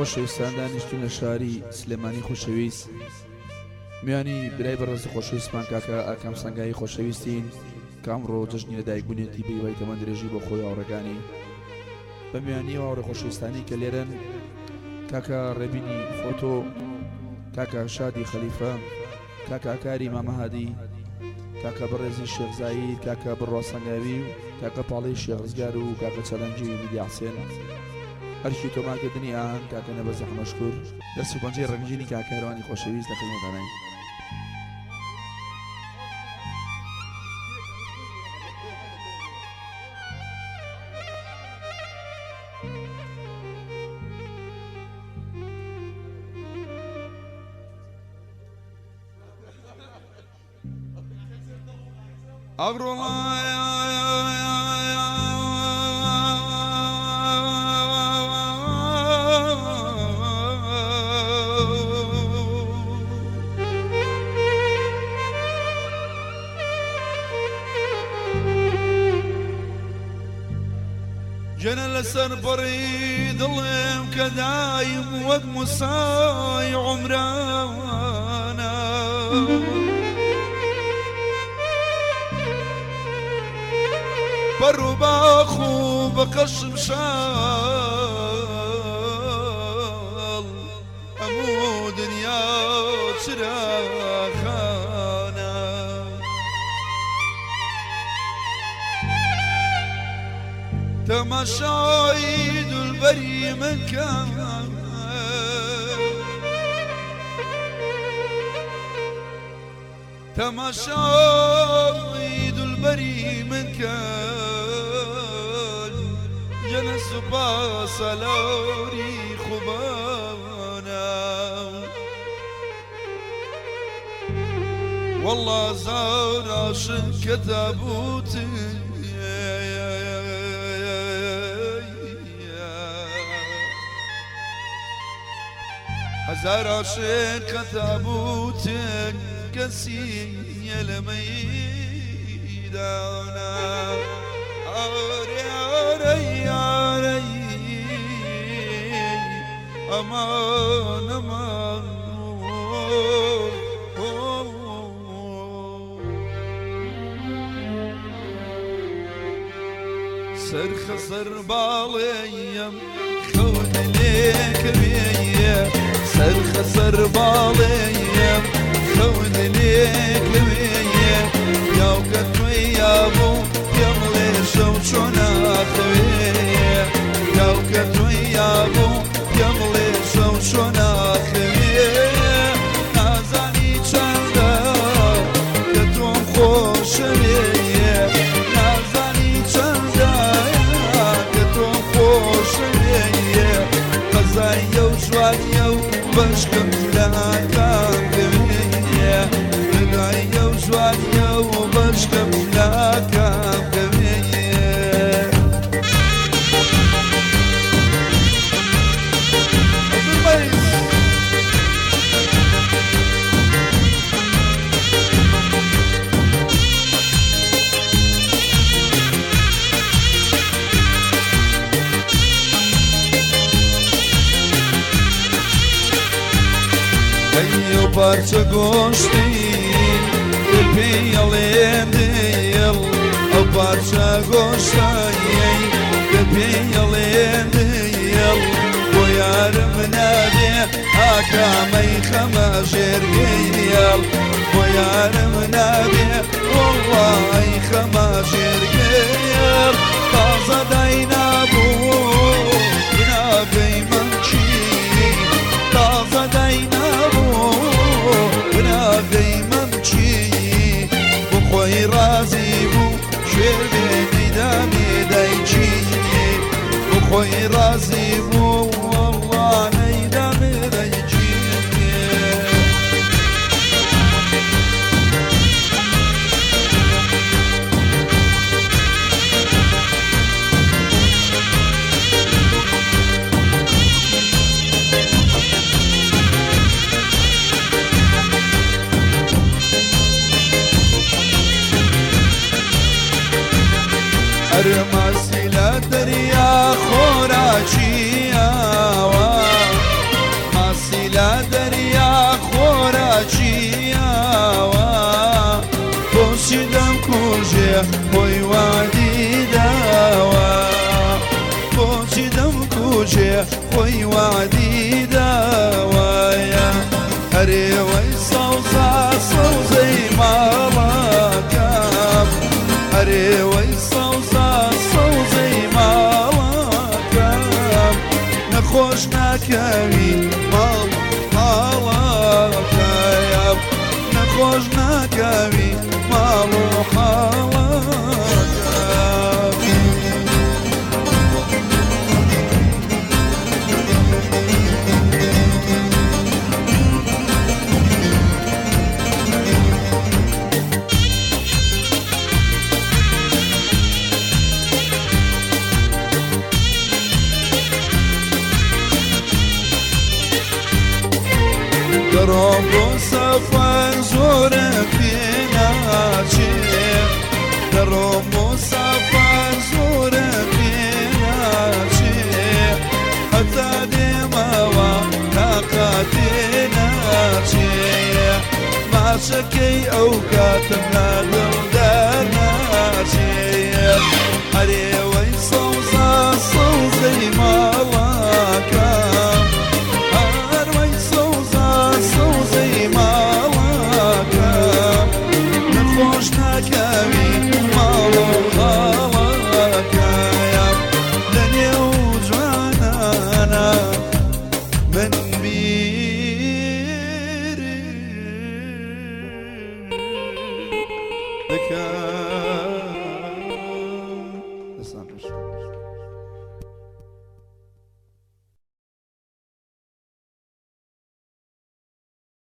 خۆشەویستان دانیشتون لە شاری سلێمانی خۆشەویست میانی برای بەڕێز خۆشەویستمان کاکە ئاکام سەنگایی خۆشەویستین کامڕۆ جژنی لەدایکبوونێتی بەیوەی تەمەن درێژی بۆ خۆی هاوڕێکانی بە میانی هاوڕێ خۆشەویستانی کە لێرەن کاکە ڕێبینی فۆتۆ کاکە شادی خەلیفە کاکە کاری مامەهادی کاکە بەڕێزی شێخزایی کاکە بڕوا سەنگاوی و کاکە پاڵی شێخزگار و کاکە چەلەنجی میدیا حسێن هەرشی تۆمارکردنی ئاهەنگ کاکە نەبەزە حەمەشکور دەست و پەنجەی ڕەنگینی کاکەروانی خۆشەویست لە خزمەتانەی جنە لەسەر بەڕی دڵێم کە دایم وەک موسای عومرانە بەڕ و باخ و بە قەشم شاڵ هەموو دنیا چراخانە تەماشای دولبەری من کە تەماشای دولبەری من کە جەنە سوپا سەلاوری خوبانە والله زار عاشق کە تابوتی هزار عاشق کە تابوتێک کەسیە لە مەیدانە ئارێ ئارەی ئارەی ئەمان ئەمان سەرخەسەر باڵێیم خەوت لێکەوێیە سەرخەسەر باڵێیم خەوت لێکەوێیە یاوکە توی یابوو پێم بڵێ شەو چۆن ناخەوێیە یاوکە توی یابوو پێم بڵێ شەو چۆن ناخەوێیە نازانی چەندە کە تۆم خۆشەوێیە نازانی چەندە کە تۆم خۆشەوێیە قەزاییە و جوانیە و بەشکم لاکام دەوێیە قەزاییە و جوانیە و بەشکم لاکام دەوێیە ئەو پارچە گۆشتی پێڵێن دڵ ئەو پارچە گۆشتایی کە پێڵێن دڵ بۆ یارم نابێ ئاکامەی خەمە ژێرگەیڵ بۆ یارم نابێ وەڵڵای خەمە ژێرگەیڵ تازە داینابوو بناگەی منچی تازە داینابوو بناگەی مەمچی بخۆی ڕازی بوو شێربێنی دامێ دایچی بخۆی ڕازی بوو وەڵڵانەی دامێ دایچی هەرماسی لە دەریا خۆراکی ئاوە خۆی وعدی داوە بۆچی دەمکوژێ خۆی وعدی داوایە هەرێوەی سەوزە سەوزەی ماڵەکەم هەرێوەی سەوزە سەوزەی ماڵەکەم نەخۆش ناکەوی ماڵ حاڵەکەم نەخۆش ناکەوی ماڵ و حاڵەکەم دەڕۆم بۆ سەفەر زۆرم پێ ناچێ دەڕۆم بۆ سەفەر زۆرم پێ ناچێ هەتا دێمەوە تاقاتێ ناچێ ماچەکەی ئەو کاتم لەدڵ دەرناچێ هەرێوەی سەوزە سەوزەی ماڵەکەم هەروەی سەوزە سەوزەی ماڵەکەم نەخۆش ناکەوی ماڵ و حاڵەکەم لە نێو جوانانە من بیر دەکەم